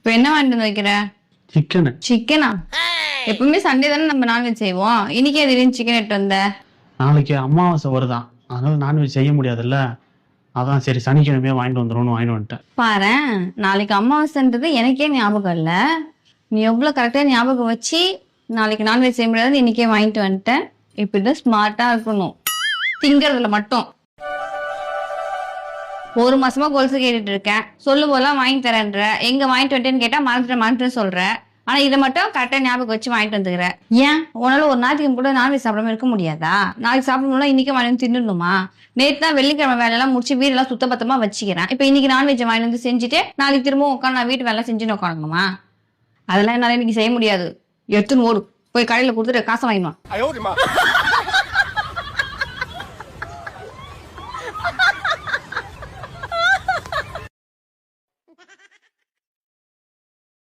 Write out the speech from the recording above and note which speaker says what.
Speaker 1: இப்ப என்ன வாங்கிட்டு வந்து வைக்கிற?
Speaker 2: சிக்கனு.
Speaker 1: சிக்கனா? எப்பவுமே சண்டே தானே நம்ம நான்வெஜ் செய்வோம். இன்னைக்கே திடீர்னு சிக்கன் எடுத்து வந்த?
Speaker 2: நாளைக்கு அமாவாசை வருதான், அதனால நான்வெஜ் செய்ய முடியாதுல்ல, அதான் சரி சனிக்கிழமையே வாங்கிட்டு வந்துடும்னு வாங்கிட்டு வந்துட்டேன்.
Speaker 1: பாரேன், நாளைக்கு அமாவாசைன்றது எனக்கே ஞாபகம் இல்ல. நீ எவ்வளவு கரெக்டா ஞாபகம் வச்சு நாளைக்கு நான்வெஜ் செய்ய முடியாது இன்னைக்கே வாங்கிட்டு வந்துட்டேன். இப்படிதான் ஸ்மார்ட்டா இருக்கணும், திங்கறதுல மட்டும். 1 மாசமா கொலுசு கேட்டுட்டு இருக்கேன், சொல்லும் போதெல்லாம் வாங்கி தரேன்ற. எங்க வாங்கிட்டு வந்துட்டேன்னு கேட்டா மறந்துட்டேன்னு சொல்ற. ஆனா இதை மட்டும் கரெக்டா ஞாபகம் வச்சு வாங்கிட்டு வந்துக்கிற. ஏன் உன்னால ஒரு நாளைக்கு கூட நான்வெஜ் சாப்பிடாம இருக்க முடியாதா? நாளைக்கு சாப்பிடணும்னா இன்னைக்கு வாங்கி வந்து தின்னுடணுமா? நேற்று தான் வெள்ளிக்கிழமை வேலையெல்லாம் முடிச்சு வீடெல்லாம் சுத்தபத்தமா வச்சுக்கிறேன். இப்ப இன்னைக்கு நான்வெஜ் வாங்கி வந்து செஞ்சுட்டு நாளைக்கு திரும்ப உட்காந்து நான் வீட்டு வேலை செஞ்சுன்னு உட்காந்துமா? அதெல்லாம் என்னால இன்னைக்கு செய்ய முடியாது. எடுத்துன்னு ஓடு, போய் கடையில கொடுத்துட்டு காசை வாங்கிடுவான்.